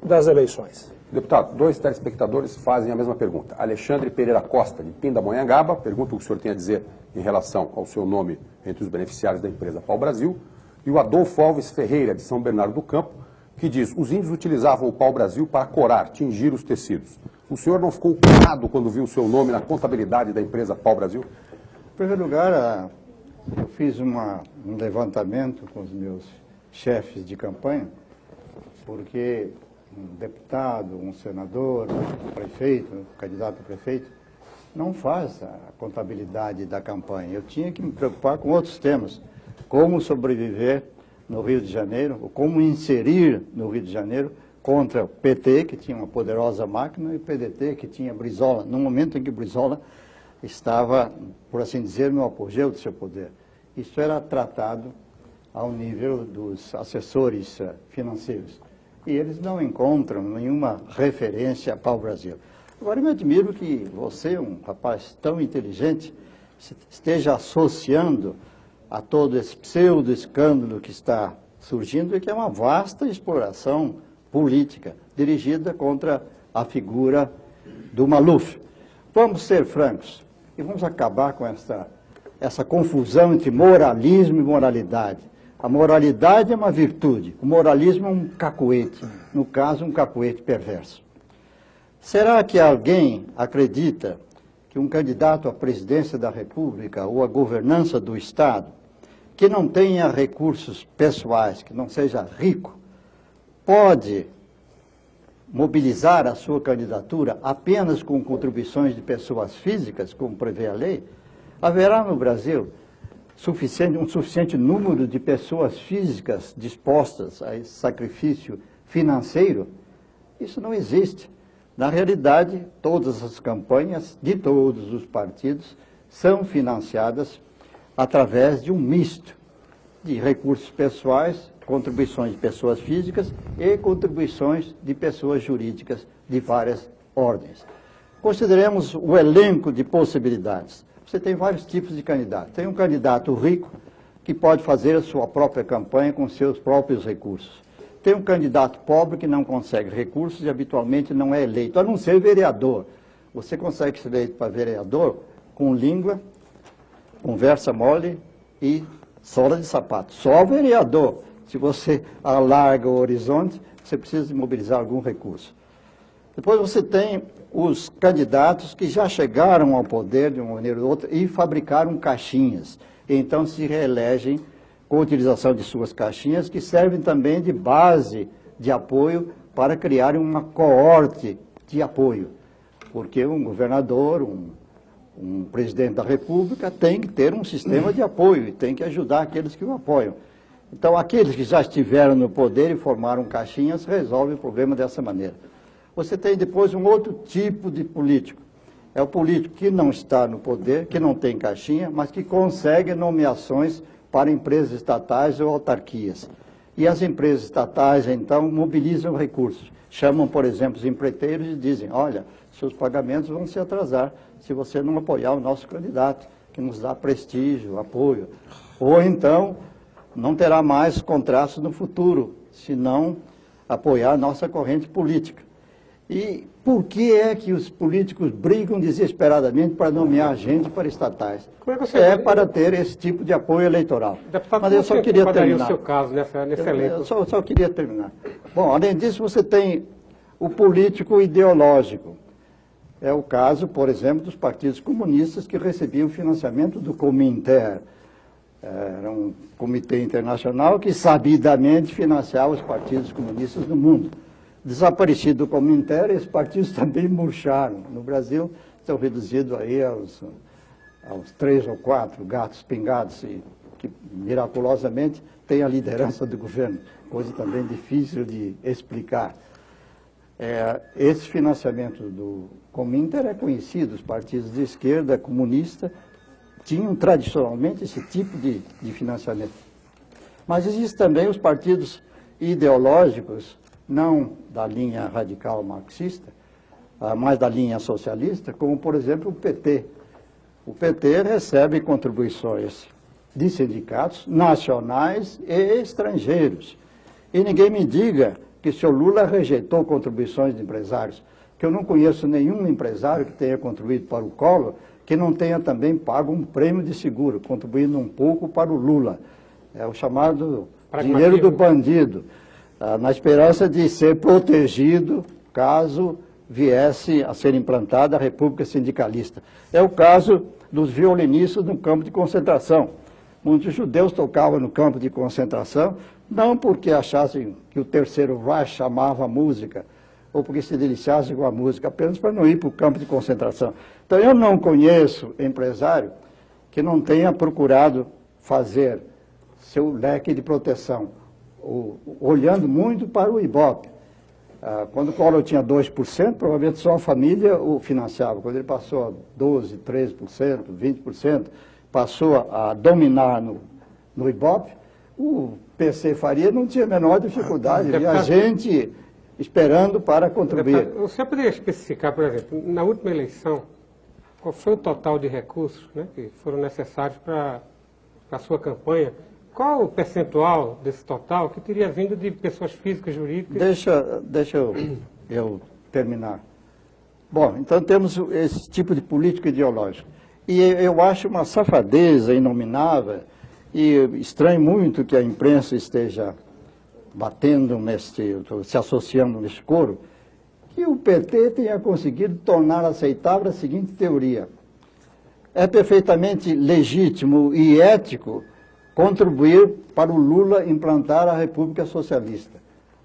das eleições. Deputado, dois telespectadores fazem a mesma pergunta. Alexandre Pereira Costa, de Pindamonhangaba, pergunta o que o senhor tem a dizer em relação ao seu nome entre os beneficiários da empresa Pau Brasil. E o Adolfo Alves Ferreira, de São Bernardo do Campo, que diz: os índios utilizavam o Pau Brasil para corar, tingir os tecidos. O senhor não ficou curado quando viu o seu nome na contabilidade da empresa Pau Brasil? Em primeiro lugar, eu fiz um levantamento com os meus chefes de campanha, porque um deputado, um senador, um prefeito, um candidato a prefeito, não faz a contabilidade da campanha. Eu tinha que me preocupar com outros temas, como sobreviver no Rio de Janeiro, ou como inserir no Rio de Janeiro contra o PT, que tinha uma poderosa máquina, e o PDT, que tinha Brizola, no momento em que Brizola estava, por assim dizer, no apogeu do seu poder. Isso era tratado ao nível dos assessores financeiros. E eles não encontram nenhuma referência a Pau Brasil. Agora, eu me admiro que você, um rapaz tão inteligente, esteja associando a todo esse pseudo-escândalo que está surgindo e que é uma vasta exploração política dirigida contra a figura do Maluf. Vamos ser francos e vamos acabar com essa confusão entre moralismo e moralidade. A moralidade é uma virtude, o moralismo é um cacoete, no caso, um cacoete perverso. Será que alguém acredita que um candidato à presidência da República ou à governança do Estado, que não tenha recursos pessoais, que não seja rico, pode mobilizar a sua candidatura apenas com contribuições de pessoas físicas, como prevê a lei? Haverá no Brasil um suficiente número de pessoas físicas dispostas a esse sacrifício financeiro? Isso não existe. Na realidade, todas as campanhas de todos os partidos são financiadas através de um misto de recursos pessoais, contribuições de pessoas físicas e contribuições de pessoas jurídicas de várias ordens. Consideremos o elenco de possibilidades. Você tem vários tipos de candidatos. Tem um candidato rico que pode fazer a sua própria campanha com seus próprios recursos. Tem um candidato pobre que não consegue recursos e habitualmente não é eleito, a não ser vereador. Você consegue ser eleito para vereador com língua, conversa mole e sola de sapato. Só vereador. Se você alarga o horizonte, você precisa mobilizar algum recurso. Depois você tem os candidatos que já chegaram ao poder de uma maneira ou outra e fabricaram caixinhas. E então se reelegem com a utilização de suas caixinhas, que servem também de base de apoio para criar uma coorte de apoio. Porque um governador, um presidente da República tem que ter um sistema de apoio e tem que ajudar aqueles que o apoiam. Então, aqueles que já estiveram no poder e formaram caixinhas resolvem o problema dessa maneira. Você tem depois um outro tipo de político. É o político que não está no poder, que não tem caixinha, mas que consegue nomeações para empresas estatais ou autarquias. E as empresas estatais, então, mobilizam recursos. Chamam, por exemplo, os empreiteiros e dizem: olha, seus pagamentos vão se atrasar se você não apoiar o nosso candidato, que nos dá prestígio, apoio. Ou então, não terá mais contratos no futuro, se não apoiar a nossa corrente política. E por que é que os políticos brigam desesperadamente para nomear gente para estatais? Para ter esse tipo de apoio eleitoral. Deputado, mas eu só queria terminar. O seu caso nesse elenco? Eu só queria terminar. Bom, além disso, você tem o político ideológico. É o caso, por exemplo, dos partidos comunistas que recebiam financiamento do Cominter. Era um comitê internacional que sabidamente financiava os partidos comunistas no mundo. Desaparecido do Cominter, esses partidos também murcharam. No Brasil, estão reduzidos aí aos 3 ou 4 gatos pingados, que miraculosamente têm a liderança do governo, coisa também difícil de explicar. Esse financiamento do Cominter é conhecido, os partidos de esquerda comunista tinham tradicionalmente esse tipo de financiamento. Mas existem também os partidos ideológicos, não da linha radical marxista, mas da linha socialista, como, por exemplo, o PT. O PT recebe contribuições de sindicatos nacionais e estrangeiros. E ninguém me diga que o senhor Lula rejeitou contribuições de empresários, que eu não conheço nenhum empresário que tenha contribuído para o Collor, que não tenha também pago um prêmio de seguro, contribuindo um pouco para o Lula. É o chamado dinheiro do bandido, na esperança de ser protegido caso viesse a ser implantada a República Sindicalista. É o caso dos violinistas no campo de concentração. Muitos judeus tocavam no campo de concentração, não porque achassem que o Terceiro Reich chamava a música, ou porque se deliciassem com a música, apenas para não ir para o campo de concentração. Então, eu não conheço empresário que não tenha procurado fazer seu leque de proteção, olhando muito para o Ibope. Quando o Collor tinha 2%, provavelmente só a família o financiava. Quando ele passou a 12%, 13%, 20%, passou a dominar no Ibope, o PC Faria não tinha a menor dificuldade. Havia gente esperando para contribuir. Deputado, o senhor poderia especificar, por exemplo, na última eleição, qual foi o total de recursos, né, que foram necessários para a sua campanha? Qual o percentual desse total que teria vindo de pessoas físicas, jurídicas? Deixa eu terminar. Bom, então temos esse tipo de política ideológica. E eu acho uma safadeza inominável, e estranho muito que a imprensa esteja batendo se associando nesse coro, que o PT tenha conseguido tornar aceitável a seguinte teoria. É perfeitamente legítimo e ético contribuir para o Lula implantar a República Socialista.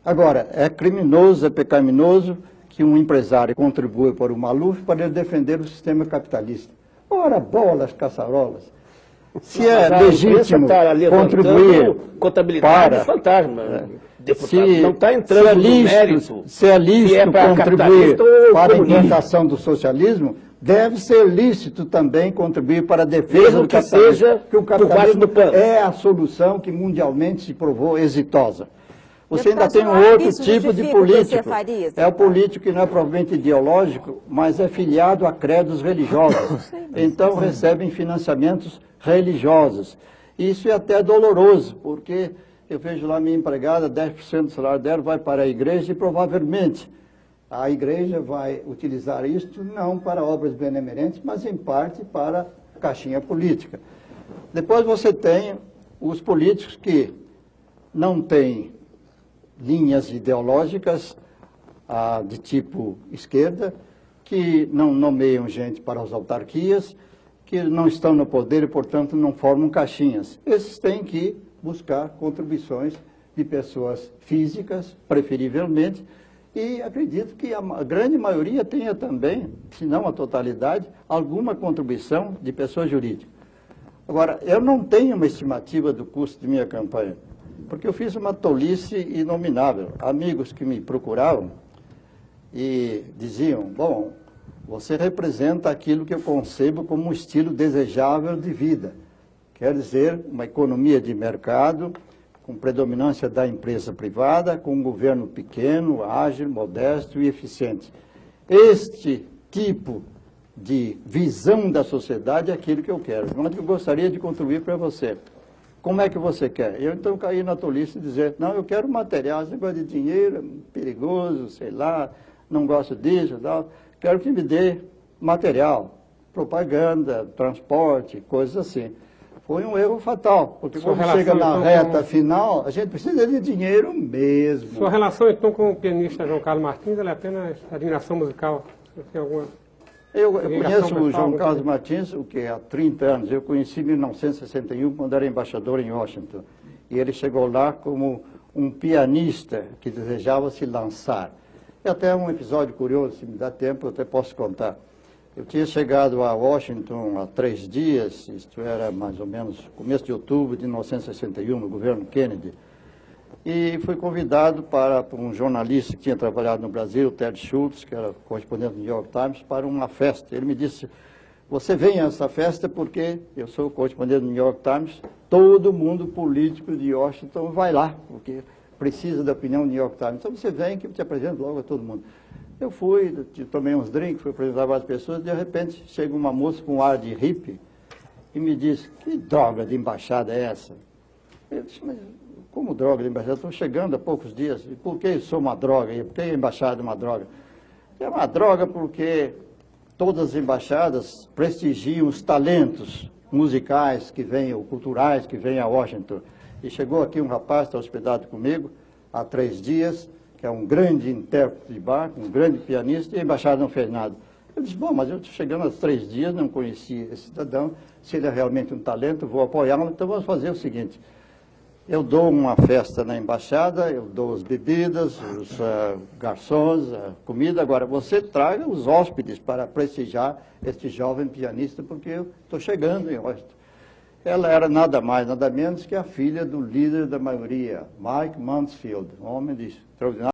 Agora, é criminoso, é pecaminoso que um empresário contribua para o Maluf para ele defender o sistema capitalista. Ora, bolas, caçarolas. Se é legítimo contribuir contabilidade para... fantasma, deputado. Se, não está entrando no mérito. Se é lícito contribuir para a comunismo. implantação do socialismo, deve ser lícito também contribuir para a defesa Mesmo do que capitalismo. seja Porque o por baixo capitalismo do pano. é a solução que mundialmente se provou exitosa. Você ainda Deputado, tem um não acha que outro isso tipo de justifica o que você político. faria, É o deputado? político que não é provavelmente ideológico, mas é filiado a credos religiosos. Então recebem financiamentos religiosos. Isso é até doloroso, porque eu vejo lá minha empregada, 10% do salário dela vai para a igreja e provavelmente a igreja vai utilizar isto não para obras benemerentes, mas em parte para caixinha política. Depois você tem os políticos que não têm linhas ideológicas de tipo esquerda, que não nomeiam gente para as autarquias, que não estão no poder e, portanto, não formam caixinhas. Esses têm que buscar contribuições de pessoas físicas, preferivelmente, e acredito que a grande maioria tenha também, se não a totalidade, alguma contribuição de pessoa jurídica. Agora, eu não tenho uma estimativa do custo de minha campanha, porque eu fiz uma tolice inominável. Amigos que me procuravam e diziam, bom, você representa aquilo que eu concebo como um estilo desejável de vida. Quer dizer, uma economia de mercado, com predominância da empresa privada, com um governo pequeno, ágil, modesto e eficiente. Este tipo de visão da sociedade é aquilo que eu quero. Mas eu gostaria de contribuir para você. Como é que você quer? Eu então caí na tolice de dizer, não, eu quero material, esse negócio de dinheiro é perigoso, sei lá, não gosto disso, tal. Quero que me dê material, propaganda, transporte, coisas assim. Foi um erro fatal, porque quando chega na reta final, a gente precisa de dinheiro mesmo. Sua relação, então, com o pianista João Carlos Martins, ela é apenas admiração musical? Você tem alguma... Eu conheço o João Carlos Martins, o que há 30 anos. Eu conheci em 1961, quando era embaixador em Washington. E ele chegou lá como um pianista que desejava se lançar. E até um episódio curioso, se me dá tempo, eu até posso contar. Eu tinha chegado a Washington há 3 dias, isto era mais ou menos começo de outubro de 1961, no governo Kennedy, e fui convidado por um jornalista que tinha trabalhado no Brasil, Ted Schultz, que era correspondente do New York Times, para uma festa. Ele me disse, você vem a essa festa porque eu sou correspondente do New York Times, todo mundo político de Washington vai lá, porque precisa da opinião do New York Times. Então você vem que eu te apresento logo a todo mundo. Eu fui, tomei uns drinks, fui apresentar várias pessoas, e de repente chega uma moça com um ar de hippie e me diz, que droga de embaixada é essa? Eu disse, mas como droga de embaixada? Estou chegando há poucos dias. E por que sou uma droga? E por que a embaixada é uma droga? É uma droga porque todas as embaixadas prestigiam os talentos musicais que vêm, ou culturais que vêm a Washington. E chegou aqui um rapaz, está hospedado comigo, há 3 dias, que é um grande intérprete de bar, um grande pianista, e a embaixada não fez nada. Eu disse, bom, mas eu estou chegando há 3 dias, não conheci esse cidadão, se ele é realmente um talento, vou apoiá-lo, então vamos fazer o seguinte, eu dou uma festa na embaixada, eu dou as bebidas, os garçons, a comida, agora você traga os hóspedes para prestigiar este jovem pianista, porque eu estou chegando em Washington. Ela era nada mais, nada menos que a filha do líder da maioria, Mike Mansfield, um homem de extraordinário